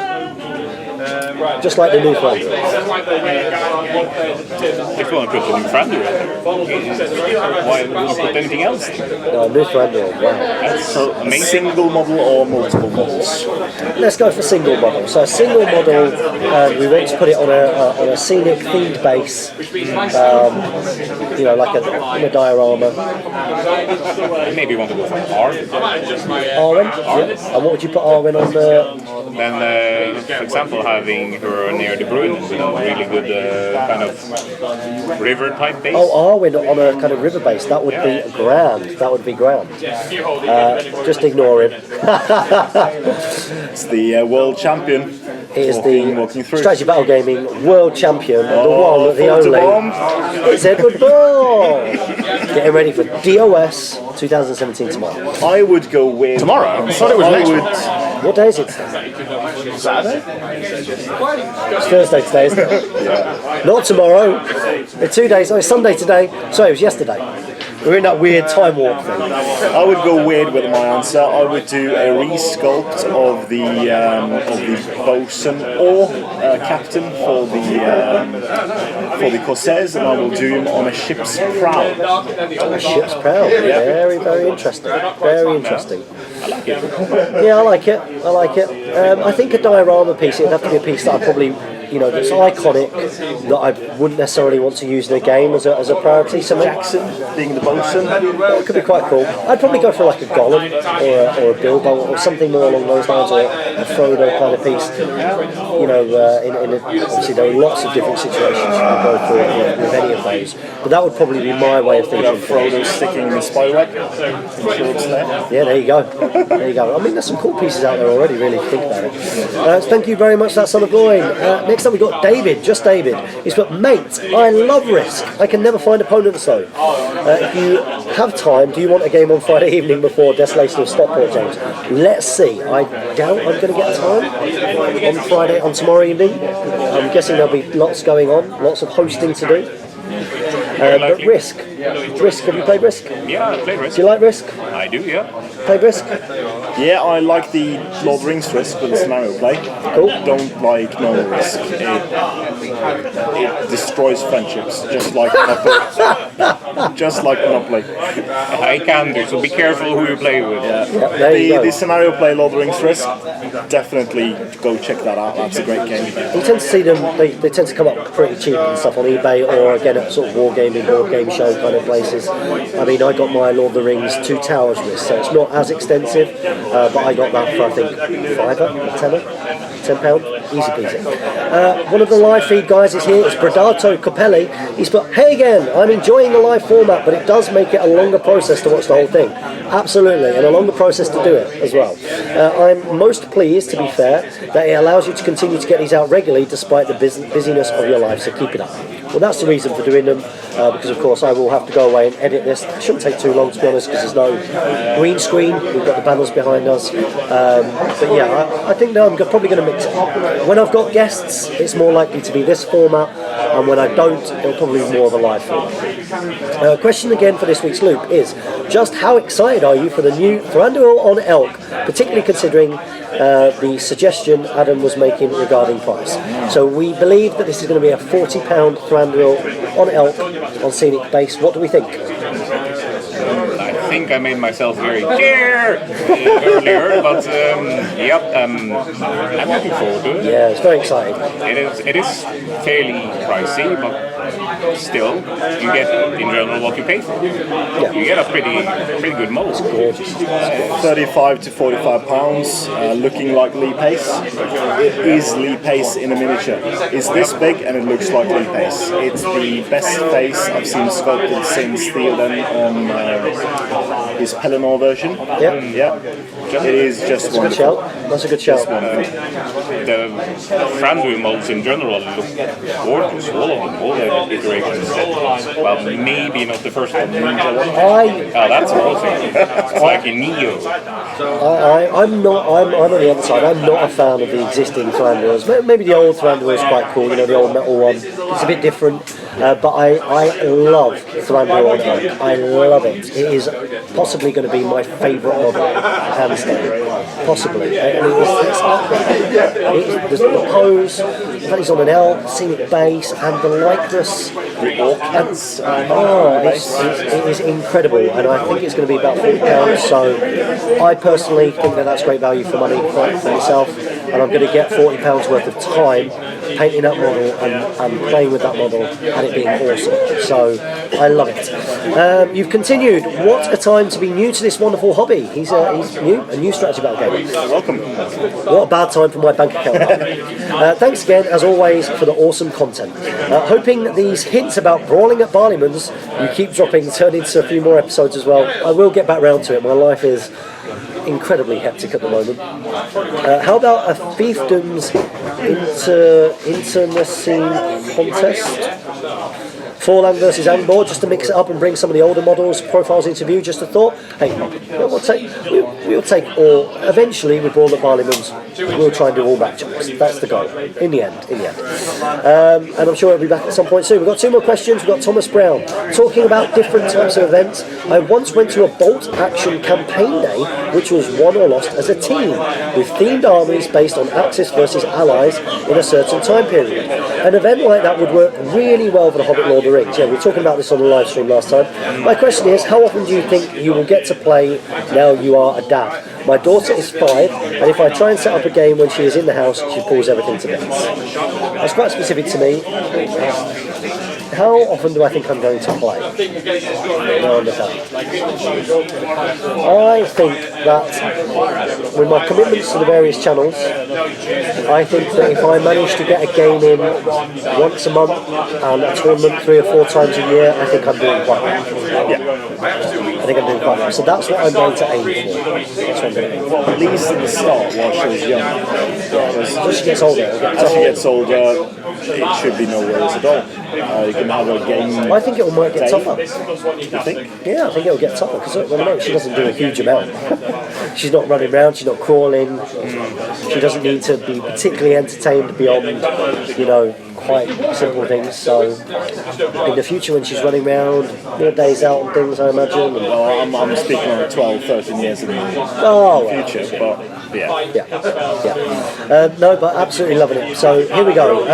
just like the new Thranduil.
If you want to put the new Thranduil in there, why would you put anything else?
No, new Thranduil, wow.
That's so amazing.
Single model or multiple models?
Let's go for single model. So a single model, we want to put it on a scenic themed base, like a diorama.
Maybe you want to go for Arwen.
Arwen? Yeah. And what would you put Arwen on the...
Then, for example, having her near the Bruin with a really good kind of river type base.
Oh, Arwen on a kind of river base, that would be grand. That would be grand. Just ignore him.
It's the world champion.
He is
walking
the
through.
Strategy Battle Gaming world champion, the one, the only. It's Edward Ball. Getting ready for DOS 2017 tomorrow.
I would go with
Tomorrow? I thought it was next week.
What day is it?
Saturday?
It's Thursday today, isn't it? Not tomorrow. In 2 days. Oh, it's Sunday today. Sorry, it was yesterday. We're in that weird time warp thing.
I would go weird with my answer. I would do a resculpt of the bosun or captain for the Corsairs, and I will do him on a ship's prow.
A ship's prow. Very, very interesting. Very interesting.
I like it.
Yeah, I like it. I like it. I think a diorama piece, it'd have to be a piece that I probably, that's iconic, that I wouldn't necessarily want to use in a game as a priority. So
Jackson being the bosun.
it could be quite cool. I'd probably go for like a Gollum or a Bilbo or something more along those lines, or a Frodo kind of piece. Obviously there are lots of different situations you can go through with any of those, but that would probably be my way of thinking.
Frodo sticking in the spiderweb. I'm sure it's there.
Yeah, there you go. There you go. I mean, there's some cool pieces out there already, really, if you think about it. Thank you very much, that Son of Gloin. Next up, we've got David, just David. He's put, mate, I love Risk. I can never find opponents, though. If you have time, do you want a game on Friday evening before Desolation of Stockport, James? Let's see. I doubt I'm going to get time on Friday, on tomorrow evening. I'm guessing there'll be lots going on, lots of hosting to do. But Risk, have you played Risk?
Yeah, I play Risk.
Do you like Risk?
I do, yeah.
Play Risk?
Yeah, I like the Lord of the Rings Risk with the scenario play.
Cool.
Don't like normal Risk. It destroys friendships, just like Monopoly. Just like Monopoly.
I can do, so be careful who you play with.
There you go.
The scenario play Lord of the Rings Risk, definitely go check that out. That's a great game.
You tend to see them, they tend to come up pretty cheap and stuff on eBay, or again at sort of wargaming, board game show kind of places. I mean, I got my Lord of the Rings Two Towers Risk, so it's not as extensive, but I got that for I think £10, easy peasy. One of the live feed guys is here, it's Bradato Capelli. He's put, hey again, I'm enjoying the live format, but it does make it a longer process to watch the whole thing. Absolutely, and a longer process to do it as well. I'm most pleased, to be fair, that it allows you to continue to get these out regularly despite the busyness of your life, so keep it up. Well, that's the reason for doing them, because of course I will have to go away and edit this. It shouldn't take too long, to be honest, because there's no green screen. We've got the banners behind us. But yeah, I think now I'm probably going to mix it up. When I've got guests, it's more likely to be this format, and when I don't, it'll probably be more of a live format. Question again for this week's loop is, just how excited are you for the new Thranduil on Elk, particularly considering the suggestion Adam was making regarding price. So we believe that this is going to be a £40 Thranduil on Elk on scenic base. What do we think?
I think I made myself very clear earlier, but I'm looking forward to it.
Yeah, it's very exciting.
It is fairly pricey, but still, you get in general what you pay for.
Yeah.
You get a pretty good model.
It's gorgeous.
35 to 45 pounds, looking like Lee Pace. It is Lee Pace in a miniature. It's this big and it looks like Lee Pace. It's the best face I've seen sculpted since Theoden on his Pelennor version.
Yeah.
It is just
That's a good shout. That's a good shout.
The Thranduil models in general look gorgeous, all of them, all the iterations. Well, maybe not the first one. That's awesome. It's like a Neo.
I'm on the other side. I'm not a fan of the existing Thranduils. Maybe the old Thranduil is quite cool. The old metal one. It's a bit different. but I love Thrandur on Elk. I love it. It is possibly going to be my favourite model, hands down. Possibly. It's up there. The pose, that he's on an elk, scenic base, and the likeness.
The orchids.
It is incredible, and I think it's going to be about £40. So I personally think that that's great value for money for myself, and I'm going to get £40 worth of time painting that model and playing with that model, and it being awesome. So I love it. You've continued. What a time to be new to this wonderful hobby. He's new, a new strategy battle game.
Welcome.
What a bad time for my bank account. Thanks again, as always, for the awesome content. Hoping that these hints about brawling at Barleyman's you keep dropping turn into a few more episodes as well. I will get back round to it. My life is incredibly hectic at the moment. How about a fiefdoms internecine contest? Forlang versus Angbor, just to mix it up and bring some of the older models profiles into view. Just a thought. Hey, we'll take all. Eventually, with Brawl at Barleyman's, we'll try and do all matchups. That's the goal. In the end. And I'm sure it'll be back at some point soon. We've got two more questions. We've got Thomas Brown talking about different types of events. I once went to a Bolt Action campaign day, which was won or lost as a team, with themed armies based on Axis versus Allies in a certain time period. An event like that would work really well for the Hobbit Lord of the Rings. Yeah, we were talking about this on the live stream last time. My question is, how often do you think you will get to play now you are a dad? My daughter is 5, and if I try and set up a game when she is in the house, she pulls everything to bits. That's quite specific to me. How often do I think I'm going to play? No, I think that with my commitments to the various channels, I think that if I manage to get a game in once a month and a tournament 3 or 4 times a year, I think I'm doing quite well. Yeah. I think I'm doing quite well. So that's what I'm going to aim for. That's what I'm going to aim for.
At least at the start while she's young.
As she gets older.
As she gets older, it should be no worries at all. You can have a game.
I think it might get tougher.
You think?
Yeah, I think it'll get tougher because she doesn't do a huge amount. She's not running around, she's not crawling. She doesn't need to be particularly entertained beyond, quite simple things. So in the future when she's running around, more days out and things, I imagine.
Well, I'm speaking on 12, 13 years in the future, but yeah.
No, but absolutely loving it. So here we go.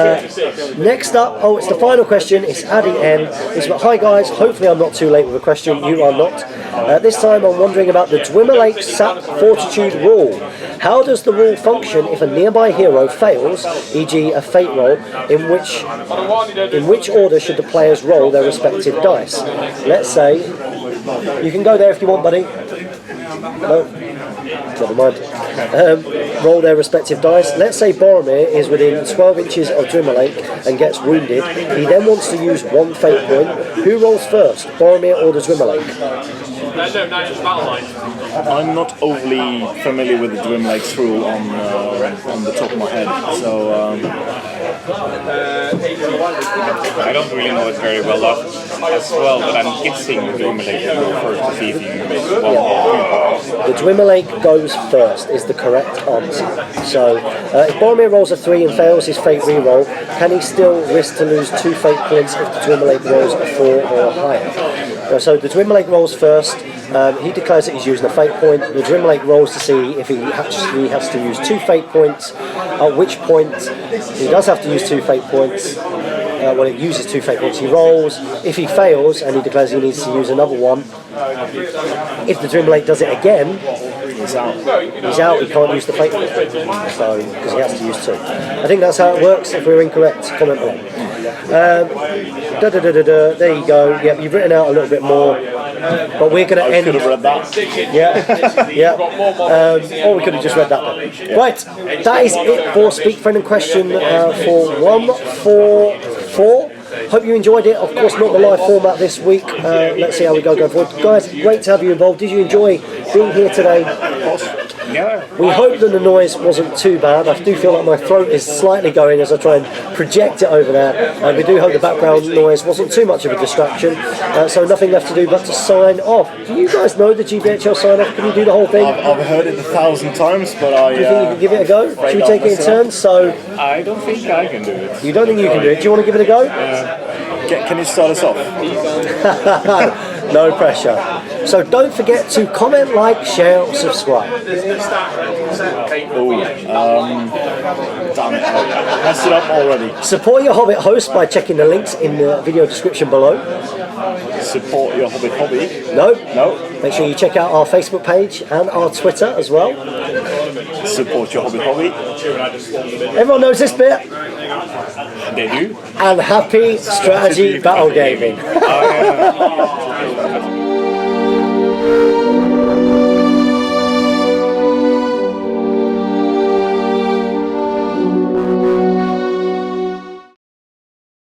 Next up, it's the final question. It's Addy N. It's about, hi guys, hopefully I'm not too late with a question. You are not. This time I'm wondering about the Dwimmer Lake Sap Fortitude rule. How does the rule function if a nearby hero fails, e.g. a fate roll, in which order should the players roll their respective dice? Let's say, you can go there if you want, buddy. No, never mind. Roll their respective dice. Let's say Boromir is within 12 inches of Dwimmer Lake and gets wounded. He then wants to use 1 fate point. Who rolls first, Boromir or the Dwimmer Lake?
I'm not overly familiar with the Dwimmer Lake's rule on the top of my head, so
I don't really know it very well as well, but I'm guessing the Dwimmer Lake will go first to see if you can make one more.
The Dwimmer Lake goes first is the correct answer. So if Boromir rolls a 3 and fails his fate reroll, can he still risk to lose 2 fate points if the Dwimmer Lake rolls a 4 or higher? So the Dwimmer Lake rolls first. He declares that he's using a fate point. The Dwimmer Lake rolls to see if he actually has to use 2 fate points, at which point he does have to use 2 fate points. When it uses 2 fate points, he rolls. If he fails and he declares he needs to use another one, if the Dwimmer Lake does it again, he's out. He can't use the fate point, so because he has to use 2. I think that's how it works. If we're incorrect, comment below. There you go. Yep, you've written out a little bit more, but we're going to end.
I could have read that.
Yeah. Or we could have just read that bit. Right, that is it for Speak Friend and Question for 144. Hope you enjoyed it. Of course, not the live format this week. Let's see how we go going forward. Guys, great to have you involved. Did you enjoy being here today?
Yeah.
We hope that the noise wasn't too bad. I do feel like my throat is slightly going as I try and project it over there. And we do hope the background noise wasn't too much of a distraction. So nothing left to do but to sign off. Do you guys know the GBHL sign off? Can you do the whole thing?
I've heard it 1,000 times, but I...
Do you think you can give it a go? Should we take it in turns? So
I don't think I can do it.
you don't think you can do it? Do you want to give it a go?
Can you start us off?
No pressure. So don't forget to comment, like, share, or subscribe.
Oh yeah.
Damn it, I messed it up already.
Support your Hobbit host by checking the links in the video description below.
Support your Hobbit hobby.
No?
No.
Make sure you check out our Facebook page and our Twitter as well.
Support your Hobbit hobby.
Everyone knows this bit.
They do.
And happy strategy battle gaming.
Oh, yeah.